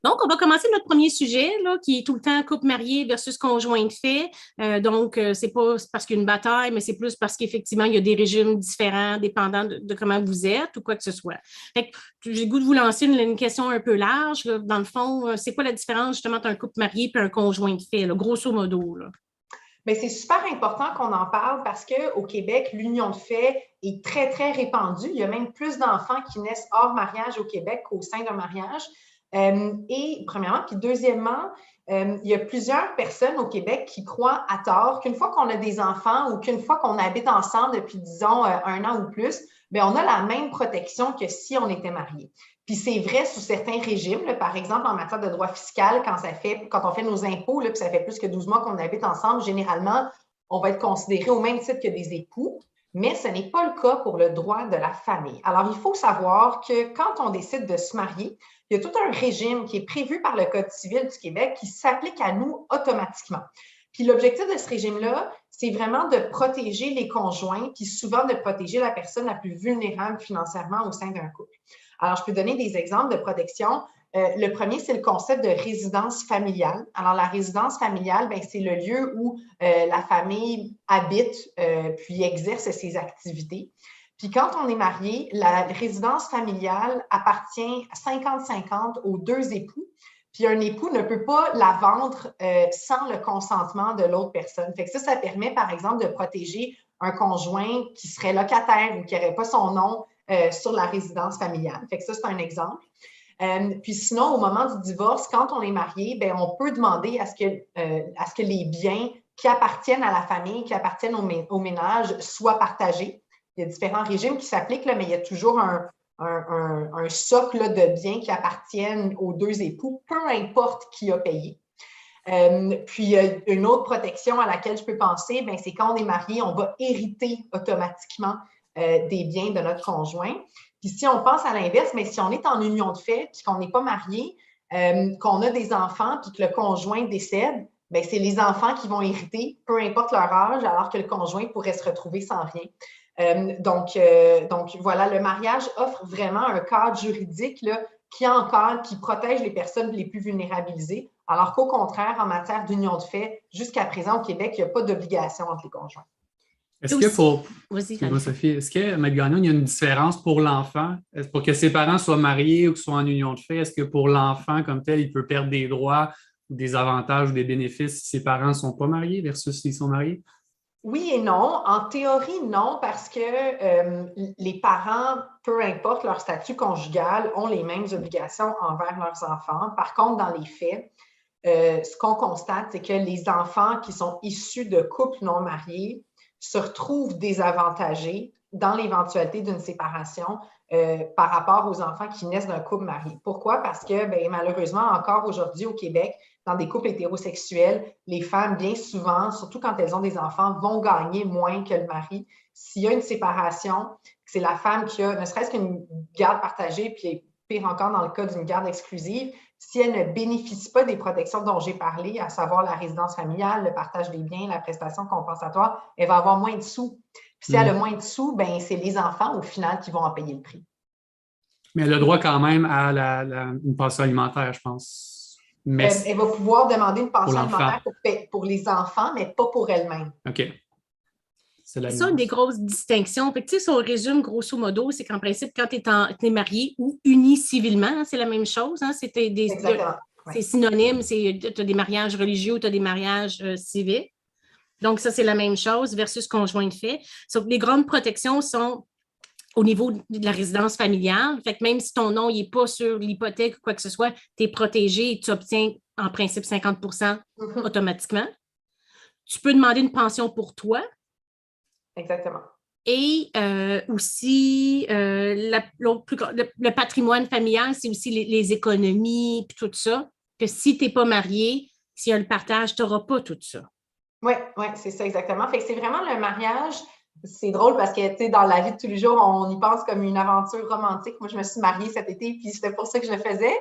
Donc, on va commencer notre premier sujet, là, qui est tout le temps couple marié versus conjoint de fait. C'est pas parce qu'il y a une bataille, mais c'est plus parce qu'effectivement, il y a des régimes différents dépendant de comment vous êtes ou quoi que ce soit. Fait que j'ai le goût de vous lancer une question un peu large. Là. Dans le fond, c'est quoi la différence justement entre un couple marié et un conjoint de fait, là, grosso modo? Là? Bien, c'est super important qu'on en parle parce qu'au Québec, l'union de fait est très, très répandue. Il y a même plus d'enfants qui naissent hors mariage au Québec qu'au sein d'un mariage. Et premièrement, puis deuxièmement, il y a plusieurs personnes au Québec qui croient à tort qu'une fois qu'on a des enfants ou qu'une fois qu'on habite ensemble depuis, disons, un an ou plus, bien, on a la même protection que si on était mariés. Puis c'est vrai sous certains régimes, là, par exemple en matière de droit fiscal, quand on fait nos impôts, là, puis ça fait plus que 12 mois qu'on habite ensemble, généralement, on va être considéré au même titre que des époux, mais ce n'est pas le cas pour le droit de la famille. Alors, il faut savoir que quand on décide de se marier, il y a tout un régime qui est prévu par le Code civil du Québec qui s'applique à nous automatiquement. Puis l'objectif de ce régime-là, c'est vraiment de protéger les conjoints, puis souvent de protéger la personne la plus vulnérable financièrement au sein d'un couple. Alors, je peux donner des exemples de protection. Le premier, c'est le concept de résidence familiale. Alors, la résidence familiale, bien, c'est le lieu où la famille habite puis exerce ses activités. Puis quand on est marié, la résidence familiale appartient 50-50 aux deux époux. Puis un époux ne peut pas la vendre sans le consentement de l'autre personne. Fait que ça permet, par exemple, de protéger un conjoint qui serait locataire ou qui n'aurait pas son nom sur la résidence familiale. Fait que ça, c'est un exemple. Puis sinon, au moment du divorce, quand on est marié, bien, on peut demander à ce que les biens qui appartiennent à la famille, qui appartiennent au ménage, soient partagés. Il y a différents régimes qui s'appliquent, là, mais il y a toujours un socle là, de biens qui appartiennent aux deux époux, peu importe qui a payé. Puis, une autre protection à laquelle je peux penser, bien, c'est quand on est marié, on va hériter automatiquement des biens de notre conjoint. Puis, si on pense à l'inverse, mais si on est en union de fait, puis qu'on n'est pas marié, qu'on a des enfants, puis que le conjoint décède, bien, c'est les enfants qui vont hériter, peu importe leur âge, alors que le conjoint pourrait se retrouver sans rien. Donc, voilà, le mariage offre vraiment un cadre juridique là, qui protège les personnes les plus vulnérabilisées, alors qu'au contraire, en matière d'union de fait, jusqu'à présent au Québec, il n'y a pas d'obligation entre les conjoints. Est-ce que excuse-moi Sophie, est-ce que, Maître Gagnon, il y a une différence pour l'enfant? Pour que ses parents soient mariés ou qu'ils soient en union de fait, est-ce que pour l'enfant comme tel, il peut perdre des droits, des avantages ou des bénéfices si ses parents ne sont pas mariés versus s'ils sont mariés? Oui et non. En théorie, non, parce que les parents, peu importe leur statut conjugal, ont les mêmes obligations envers leurs enfants. Par contre, dans les faits, ce qu'on constate, c'est que les enfants qui sont issus de couples non mariés se retrouvent désavantagés dans l'éventualité d'une séparation par rapport aux enfants qui naissent d'un couple marié. Pourquoi? Parce que bien, malheureusement, encore aujourd'hui au Québec, dans des couples hétérosexuels, les femmes, bien souvent, surtout quand elles ont des enfants, vont gagner moins que le mari. S'il y a une séparation, c'est la femme qui a ne serait-ce qu'une garde partagée, puis pire encore dans le cas d'une garde exclusive, si elle ne bénéficie pas des protections dont j'ai parlé, à savoir la résidence familiale, le partage des biens, la prestation compensatoire, elle va avoir moins de sous. Puis si elle a moins de sous, ben c'est les enfants, au final, qui vont en payer le prix. Mais elle a droit quand même à une pension alimentaire, je pense. Mais elle va pouvoir demander une pension alimentaire pour les enfants, mais pas pour elle-même. OK. C'est ça une des grosses distinctions. Fait que, si on résume grosso modo, c'est qu'en principe, quand tu es marié ou uni civilement, c'est la même chose. Hein? C'est synonyme. Tu as des mariages religieux ou tu as des mariages civils. Donc, ça, c'est la même chose versus conjoint de fait. Sauf que les grandes protections sont au niveau de la résidence familiale. Fait que même si ton nom n'est pas sur l'hypothèque ou quoi que ce soit, tu es protégé et tu obtiens en principe 50% automatiquement. Tu peux demander une pension pour toi. Exactement. Et aussi, le patrimoine familial, c'est aussi les économies et tout ça. Que si tu n'es pas marié, s'il y a le partage, tu n'auras pas tout ça. Oui, c'est ça exactement. Fait que c'est vraiment le mariage. C'est drôle parce que, tu sais, dans la vie de tous les jours, on y pense comme une aventure romantique. Moi, je me suis mariée cet été, puis c'était pour ça que je le faisais.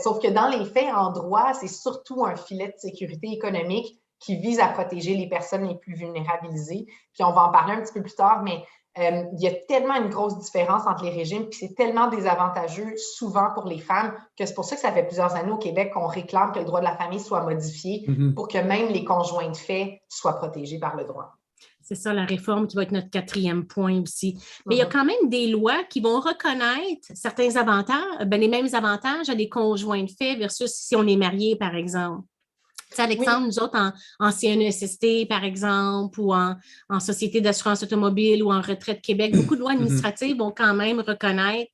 Sauf que dans les faits, en droit, c'est surtout un filet de sécurité économique qui vise à protéger les personnes les plus vulnérabilisées. Puis on va en parler un petit peu plus tard, mais Il y a tellement une grosse différence entre les régimes, puis c'est tellement désavantageux souvent pour les femmes que c'est pour ça que ça fait plusieurs années au Québec qu'on réclame que le droit de la famille soit modifié pour que même les conjoints de fait soient protégés par le droit. C'est ça, la réforme qui va être notre 4e point aussi. Mais il y a quand même des lois qui vont reconnaître certains avantages, les mêmes avantages à des conjoints de fait versus si on est marié, par exemple. Tu sais, Alexandre, nous autres, en CNESST, par exemple, ou en Société d'assurance automobile ou en Retraite Québec, beaucoup de lois administratives vont quand même reconnaître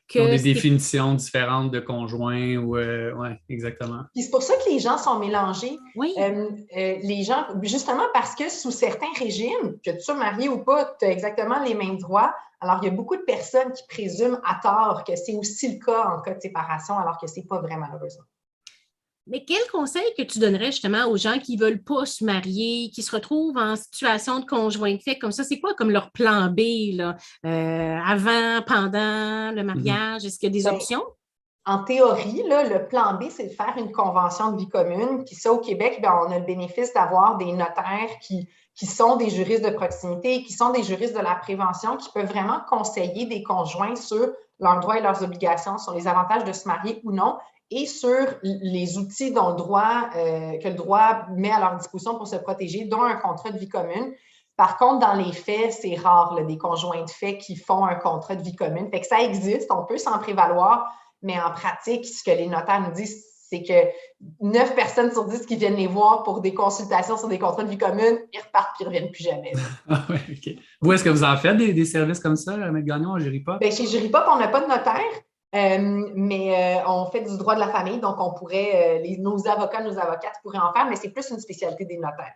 que... Ils ont des définitions différentes de conjoints, oui, exactement. Puis c'est pour ça que les gens sont mélangés. Oui. Les gens, justement parce que sous certains régimes, que tu sois marié ou pas, tu as exactement les mêmes droits. Alors, il y a beaucoup de personnes qui présument à tort que c'est aussi le cas en cas de séparation, alors que ce n'est pas vrai, malheureusement. Mais quel conseil que tu donnerais justement aux gens qui ne veulent pas se marier, qui se retrouvent en situation de conjoint de fait comme ça? C'est quoi comme leur plan B, là? Avant, pendant le mariage? Est-ce qu'il y a des options? En théorie, là, le plan B, c'est de faire une convention de vie commune. Puis ça, au Québec, on a le bénéfice d'avoir des notaires qui sont des juristes de proximité, qui sont des juristes de la prévention, qui peuvent vraiment conseiller des conjoints sur leurs droits et leurs obligations, sur les avantages de se marier ou non, et sur les outils dont que le droit met à leur disposition pour se protéger, dont un contrat de vie commune. Par contre, dans les faits, c'est rare, là, des conjoints de fait qui font un contrat de vie commune. Fait que ça existe, on peut s'en prévaloir, mais en pratique, ce que les notaires nous disent, c'est que 9 personnes sur 10 qui viennent les voir pour des consultations sur des contrats de vie commune, ils repartent et ils ne reviennent plus jamais. Oui, OK. Vous, est-ce que vous en faites des services comme ça, Maître Gagnon, à Juripop? Bien, chez Juripop, on n'a pas de notaire. Mais on fait du droit de la famille, donc on pourrait, nos avocats, nos avocates pourraient en faire, mais c'est plus une spécialité des notaires.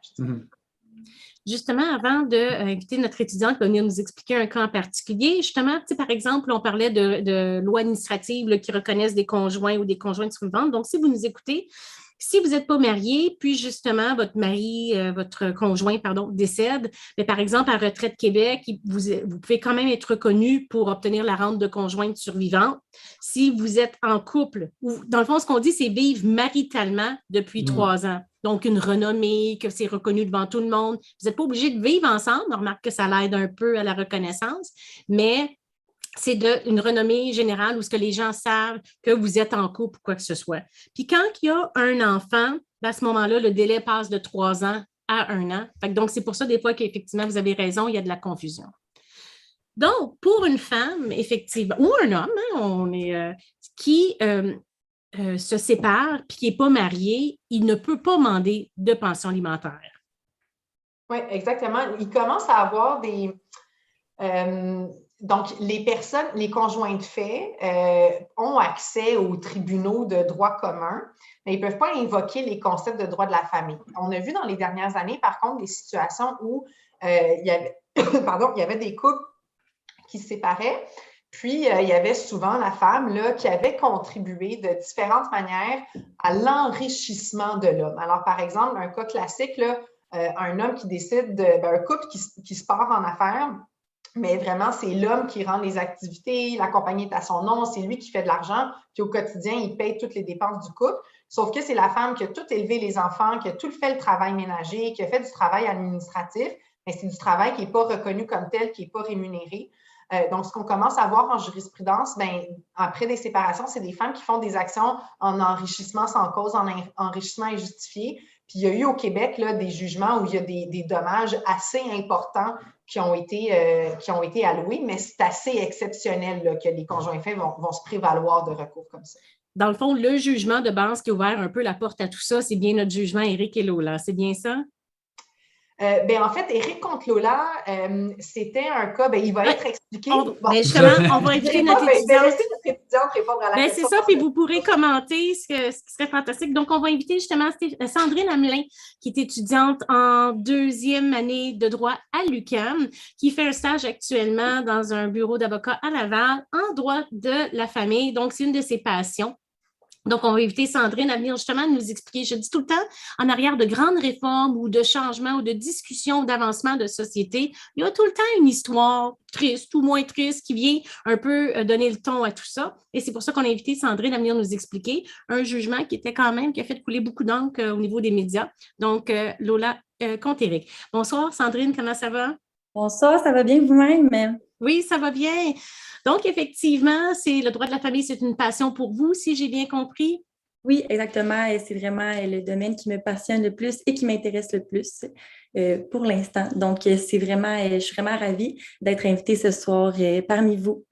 Justement, avant d'inviter notre étudiante qui va venir nous expliquer un cas en particulier, justement, par exemple, on parlait de lois administratives là, qui reconnaissent des conjoints ou des conjointes survivantes. Donc, si vous nous écoutez, si vous n'êtes pas marié, puis justement, votre mari, votre conjoint, décède, mais par exemple, à Retraite Québec, vous pouvez quand même être reconnu pour obtenir la rente de conjointe survivante. Si vous êtes en couple, ou dans le fond, ce qu'on dit, c'est vivre maritalement depuis 3 ans. Donc, une renommée, que c'est reconnu devant tout le monde. Vous n'êtes pas obligé de vivre ensemble. On remarque que ça l'aide un peu à la reconnaissance, mais c'est une renommée générale où ce que les gens savent que vous êtes en couple ou quoi que ce soit. Puis quand il y a un enfant, à ce moment-là, le délai passe de 3 ans à 1 an. Donc, c'est pour ça, des fois, qu'effectivement, vous avez raison, il y a de la confusion. Donc, pour une femme, effectivement, ou un homme, qui se sépare puis qui n'est pas marié, il ne peut pas demander de pension alimentaire. Oui, exactement. Il commence à avoir des... donc, les conjoints de fait ont accès aux tribunaux de droit commun, mais ils ne peuvent pas invoquer les concepts de droit de la famille. On a vu dans les dernières années, par contre, des situations où il y avait des couples qui se séparaient, puis il y avait souvent la femme là, qui avait contribué de différentes manières à l'enrichissement de l'homme. Alors, par exemple, un cas classique, là, un homme qui décide un couple qui se part en affaires, mais vraiment, c'est l'homme qui rend les activités, la compagnie est à son nom, c'est lui qui fait de l'argent, puis au quotidien, il paye toutes les dépenses du couple. Sauf que c'est la femme qui a tout élevé les enfants, qui a tout fait le travail ménager, qui a fait du travail administratif, mais c'est du travail qui n'est pas reconnu comme tel, qui n'est pas rémunéré. Donc, ce qu'on commence à voir en jurisprudence, après des séparations, c'est des femmes qui font des actions en enrichissement sans cause, en enrichissement injustifié. Puis, il y a eu au Québec là, des jugements où il y a des dommages assez importants qui ont été alloués, mais c'est assez exceptionnel là, que les conjoints faits vont se prévaloir de recours comme ça. Dans le fond, le jugement de base qui a ouvert un peu la porte à tout ça, c'est bien notre jugement Éric et Lola. C'est bien ça? En fait, Éric contre Lola, c'était un cas, il va être expliqué. Justement, on va inviter notre étudiante. Répondre à la question. C'est ça, puis vous pourrez commenter ce qui serait fantastique. Donc, on va inviter justement Sandrine Hamelin, qui est étudiante en 2e année de droit à l'UQAM, qui fait un stage actuellement dans un bureau d'avocat à Laval en droit de la famille. Donc, c'est une de ses passions. Donc, on va inviter Sandrine à venir justement nous expliquer, je dis tout le temps, en arrière de grandes réformes ou de changements ou de discussions ou d'avancement de société, il y a tout le temps une histoire triste ou moins triste qui vient un peu donner le ton à tout ça. Et c'est pour ça qu'on a invité Sandrine à venir nous expliquer un jugement qui a fait couler beaucoup d'encre au niveau des médias. Donc, Lola contre Éric. Bonsoir, Sandrine, comment ça va? Bonsoir, ça va bien vous-même? Oui, ça va bien. Donc, effectivement, c'est le droit de la famille, c'est une passion pour vous, si j'ai bien compris. Oui, exactement. Et c'est vraiment le domaine qui me passionne le plus et qui m'intéresse le plus pour l'instant. Donc, c'est vraiment, je suis vraiment ravie d'être invitée ce soir parmi vous.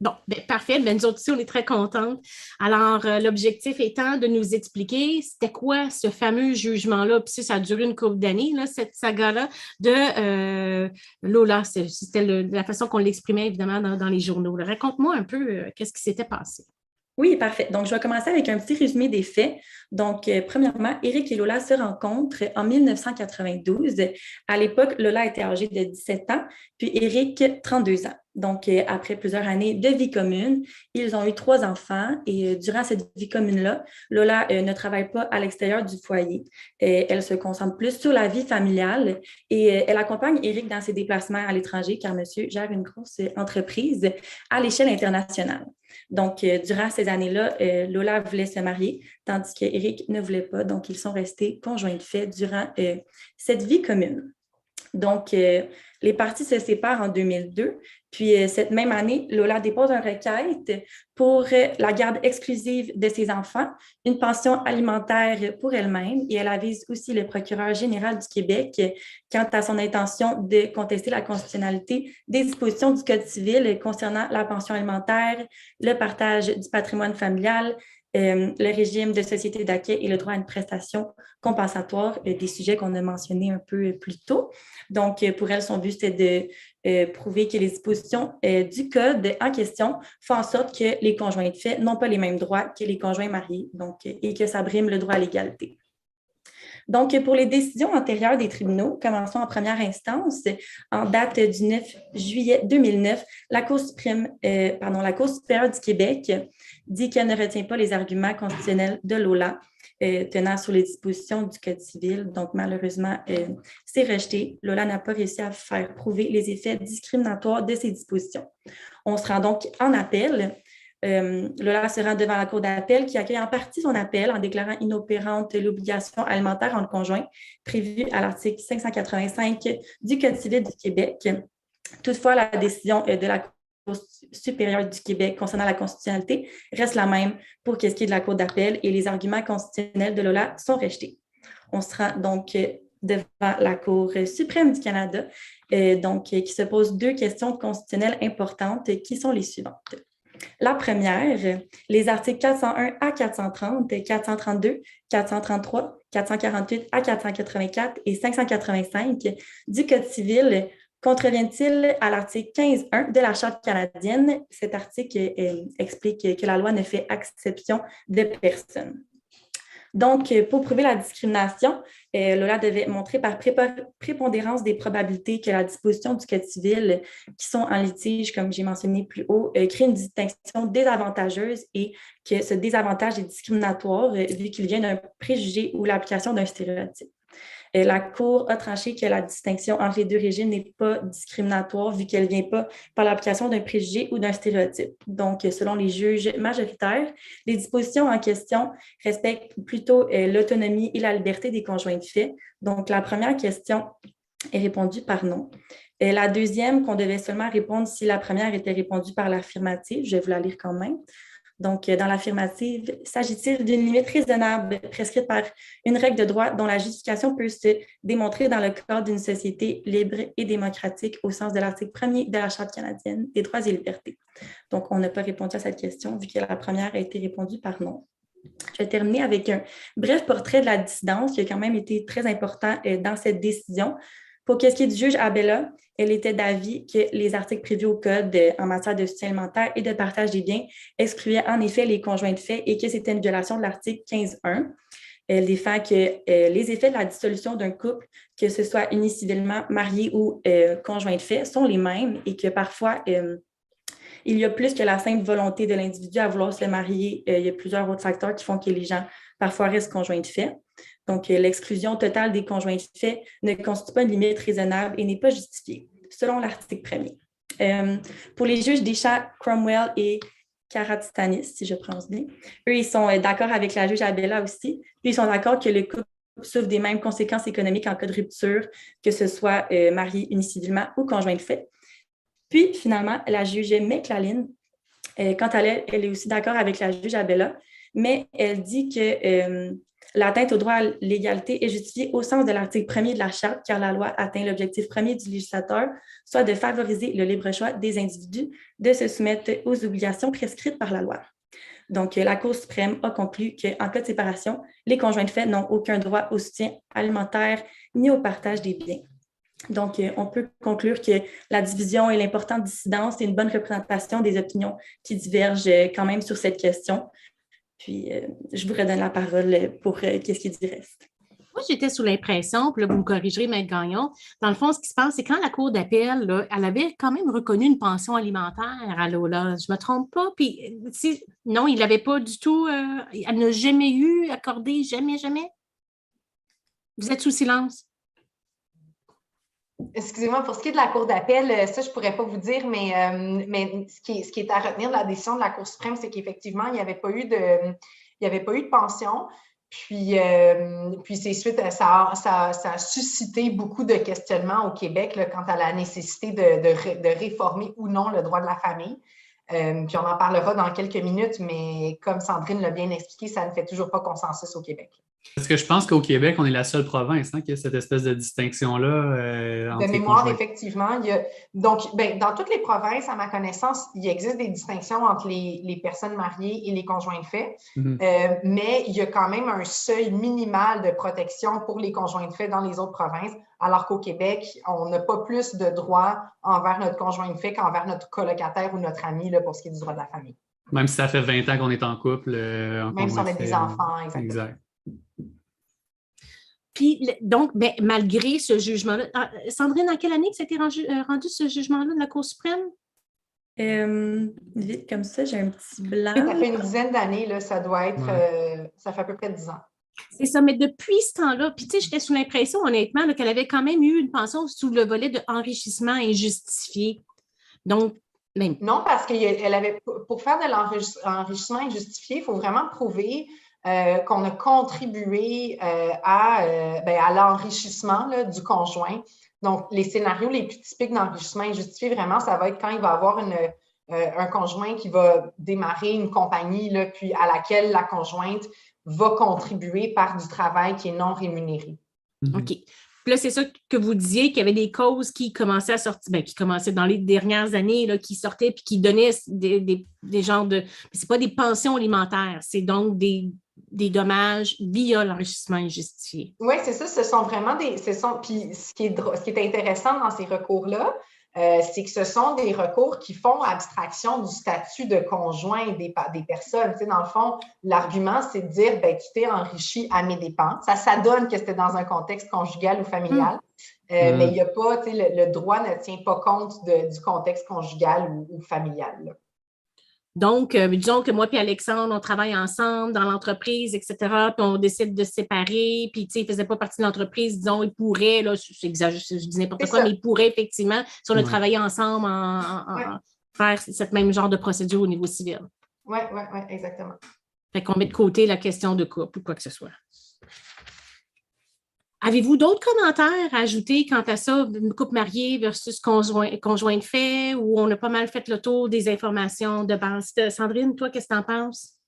Bon, ben, parfait. Ben, nous autres aussi, on est très contentes. Alors, l'objectif étant de nous expliquer c'était quoi ce fameux jugement-là. Puis ça a duré une couple d'années, là, cette saga-là de Lola. C'était la façon qu'on l'exprimait, évidemment, dans les journaux. Raconte-moi un peu qu'est-ce qui s'était passé. Oui, parfait. Donc, je vais commencer avec un petit résumé des faits. Donc, premièrement, Éric et Lola se rencontrent en 1992. À l'époque, Lola était âgée de 17 ans, puis Éric, 32 ans. Donc, après plusieurs années de vie commune, ils ont eu 3 enfants et durant cette vie commune-là, Lola ne travaille pas à l'extérieur du foyer. Elle se concentre plus sur la vie familiale et elle accompagne Éric dans ses déplacements à l'étranger car monsieur gère une grosse entreprise à l'échelle internationale. Donc, durant ces années-là, Lola voulait se marier, tandis qu'Éric ne voulait pas. Donc, ils sont restés conjoints de fait durant cette vie commune. Donc, les parties se séparent en 2002. Puis, cette même année, Lola dépose une requête pour la garde exclusive de ses enfants, une pension alimentaire pour elle-même et elle avise aussi le procureur général du Québec quant à son intention de contester la constitutionnalité des dispositions du Code civil concernant la pension alimentaire, le partage du patrimoine familial, le régime de société d'accueil et le droit à une prestation compensatoire, des sujets qu'on a mentionnés un peu plus tôt. Donc, pour elle, son but, c'était de prouver que les dispositions du Code en question font en sorte que les conjoints de fait n'ont pas les mêmes droits que les conjoints mariés, donc, et que ça brime le droit à l'égalité. Donc, pour les décisions antérieures des tribunaux, commençons en première instance. En date du 9 juillet 2009, la Cour supérieure du Québec dit qu'elle ne retient pas les arguments constitutionnels de Lola tenant sur les dispositions du Code civil. Donc, malheureusement, c'est rejeté. Lola n'a pas réussi à faire prouver les effets discriminatoires de ces dispositions. On se rend donc en appel. Lola se rend devant la Cour d'appel qui accueille en partie son appel en déclarant inopérante l'obligation alimentaire entre conjoints prévue à l'article 585 du Code civil du Québec. Toutefois, la décision de la Cour supérieure du Québec concernant la constitutionnalité reste la même pour ce qui est de la Cour d'appel et les arguments constitutionnels de Lola sont rejetés. On se rend donc devant la Cour suprême du Canada, qui se pose 2 questions constitutionnelles importantes qui sont les suivantes. La première, les articles 401 à 430, 432, 433, 448 à 484 et 585 du Code civil contreviennent-ils à l'article 15.1 de la Charte canadienne? Cet article explique que la loi ne fait exception de personne. Donc, pour prouver la discrimination, Lola devait montrer par prépondérance des probabilités que la disposition du Code civil qui sont en litige, comme j'ai mentionné plus haut, crée une distinction désavantageuse et que ce désavantage est discriminatoire vu qu'il vient d'un préjugé ou l'application d'un stéréotype. La Cour a tranché que la distinction entre les 2 régimes n'est pas discriminatoire vu qu'elle ne vient pas par l'application d'un préjugé ou d'un stéréotype. Donc, selon les juges majoritaires, les dispositions en question respectent plutôt l'autonomie et la liberté des conjoints de fait. Donc, la première question est répondue par non. La deuxième, qu'on devait seulement répondre si la première était répondue par l'affirmative, je vais vous la lire quand même. Donc, dans l'affirmative, s'agit-il d'une limite raisonnable prescrite par une règle de droit dont la justification peut se démontrer dans le cadre d'une société libre et démocratique au sens de l'article 1er de la Charte canadienne des droits et libertés? Donc, on n'a pas répondu à cette question vu que la première a été répondue par non. Je vais terminer avec un bref portrait de la dissidence qui a quand même été très important dans cette décision. Pour ce qui est du juge Abella, elle était d'avis que les articles prévus au Code en matière de soutien alimentaire et de partage des biens excluaient en effet les conjoints de fait et que c'était une violation de l'article 15.1. Elle défend que les effets de la dissolution d'un couple, que ce soit uni civilement, marié ou conjoint de fait, sont les mêmes et que parfois, il y a plus que la simple volonté de l'individu à vouloir se marier. Il y a plusieurs autres facteurs qui font que les gens parfois restent conjoints de fait. Donc, l'exclusion totale des conjoints de fait ne constitue pas une limite raisonnable et n'est pas justifiée, selon l'article 1er. Pour les juges Deschamps, Cromwell et Karatstanis, si je prononce bien, eux, ils sont d'accord avec la juge Abella aussi. Puis, ils sont d'accord que le couple souffrent des mêmes conséquences économiques en cas de rupture, que ce soit marié unicivilement ou conjoint de fait. Puis, finalement, la juge McLaughlin, quant à elle, elle est aussi d'accord avec la juge Abella, mais elle dit que l'atteinte au droit à l'égalité est justifiée au sens de l'article 1er de la Charte, car la loi atteint l'objectif premier du législateur, soit de favoriser le libre choix des individus de se soumettre aux obligations prescrites par la loi. Donc, la Cour suprême a conclu qu'en cas de séparation, les conjoints de fait n'ont aucun droit au soutien alimentaire ni au partage des biens. Donc, on peut conclure que la division et l'importante dissidence est une bonne représentation des opinions qui divergent quand même sur cette question. Puis, je vous redonne la parole pour qu'est-ce qui dit reste. Moi, j'étais sous l'impression, puis là, vous me corrigerez, Maître Gagnon, dans le fond, ce qui se passe, c'est quand la Cour d'appel, là, elle avait quand même reconnu une pension alimentaire à Lola. Je ne me trompe pas. Puis, non, il n'avait pas du tout, elle n'a jamais eu accordé, jamais. Vous êtes sous silence. Excusez-moi, pour ce qui est de la Cour d'appel, ça, je ne pourrais pas vous dire, mais ce qui est à retenir de la décision de la Cour suprême, c'est qu'effectivement, il n'y avait pas eu de pension. Puis c'est suite à ça a suscité beaucoup de questionnements au Québec là, quant à la nécessité de réformer ou non le droit de la famille. Puis on en parlera dans quelques minutes, mais comme Sandrine l'a bien expliqué, ça ne fait toujours pas consensus au Québec. Parce que je pense qu'au Québec, on est la seule province qui a cette espèce de distinction-là. De mémoire, effectivement. Donc, dans toutes les provinces, à ma connaissance, il existe des distinctions entre les personnes mariées et les conjoints de fait, mais il y a quand même un seuil minimal de protection pour les conjoints de fait dans les autres provinces, alors qu'au Québec, on n'a pas plus de droits envers notre conjoint de fait qu'envers notre colocataire ou notre ami là, pour ce qui est du droit de la famille. Même si ça fait 20 ans qu'on est en couple. Même si on a des enfants, exactement. Exact. Puis, donc, malgré ce jugement-là, Sandrine, en quelle année que ça a été rendu ce jugement-là de la Cour suprême? Vite comme ça, j'ai un petit blanc. Ça fait une dizaine d'années, là, ça doit être, ça fait à peu près 10 ans. C'est ça, mais depuis ce temps-là, puis tu sais, j'étais sous l'impression, honnêtement, qu'elle avait quand même eu une pension sous le volet de enrichissement injustifié. Donc, même. Non, parce qu'elle avait, pour faire de l'enrichissement injustifié, il faut vraiment prouver qu'on a contribué à l'enrichissement du conjoint. Donc, les scénarios les plus typiques d'enrichissement injustifié, vraiment, ça va être quand il va y avoir un conjoint qui va démarrer une compagnie, là, puis à laquelle la conjointe va contribuer par du travail qui est non rémunéré. OK. Puis là, c'est ça que vous disiez, qu'il y avait des causes qui commençaient à sortir, qui commençaient dans les dernières années, là, qui sortaient puis qui donnaient des genres de... C'est pas des pensions alimentaires, c'est donc des dommages via l'enrichissement injustifié. Oui, c'est ça. Ce sont vraiment des... Puis ce qui est intéressant dans ces recours-là, c'est que ce sont des recours qui font abstraction du statut de conjoint des personnes. Tu sais, dans le fond, l'argument, c'est de dire, tu t'es enrichi à mes dépens. Ça donne que c'était dans un contexte conjugal ou familial, mais il n'y a pas, tu sais, le droit ne tient pas compte du contexte conjugal ou familial, là. Donc, disons que moi et Alexandre, on travaille ensemble dans l'entreprise, etc., puis on décide de se séparer, puis, tu sais, il ne faisait pas partie de l'entreprise, disons, il pourrait, là, je dis n'importe quoi, mais il pourrait, effectivement, si on a travaillé ensemble, faire cette même genre de procédure au niveau civil. Oui, exactement. Fait qu'on met de côté la question de couple ou quoi que ce soit. Avez-vous d'autres commentaires à ajouter quant à ça, une couple mariée versus conjoint de fait, où on a pas mal fait le tour des informations de base? Sandrine, toi, qu'est-ce que tu en penses?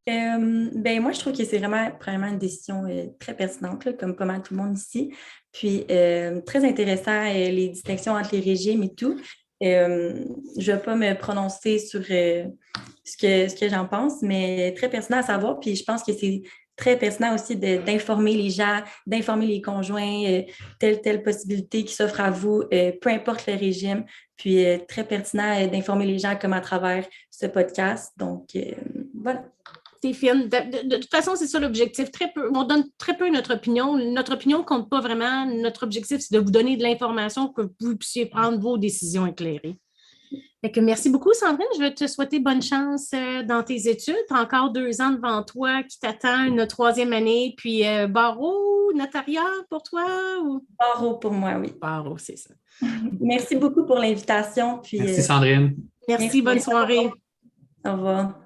Moi, je trouve que c'est vraiment une décision très pertinente, là, comme pas mal tout le monde ici. Puis, très intéressant, les distinctions entre les régimes et tout. Je ne vais pas me prononcer sur ce que j'en pense, mais très pertinent à savoir. Puis, je pense que c'est très pertinent aussi d'informer les gens, d'informer les conjoints, telle possibilité qui s'offre à vous, peu importe le régime. Puis, très pertinent d'informer les gens comme à travers ce podcast. Donc, voilà. C'est fine. De toute façon, c'est ça l'objectif. On donne très peu notre opinion. Notre opinion ne compte pas vraiment. Notre objectif, c'est de vous donner de l'information pour que vous puissiez prendre vos décisions éclairées. Fait que merci beaucoup, Sandrine. Je vais te souhaiter bonne chance dans tes études. Tu as encore 2 ans devant toi qui t'attend, une 3e année. Puis barreau, notariat pour toi? Ou... Barreau pour moi, oui. Barreau, c'est ça. Merci beaucoup pour l'invitation. Puis, merci, Sandrine. Merci, bonne soirée. Au revoir.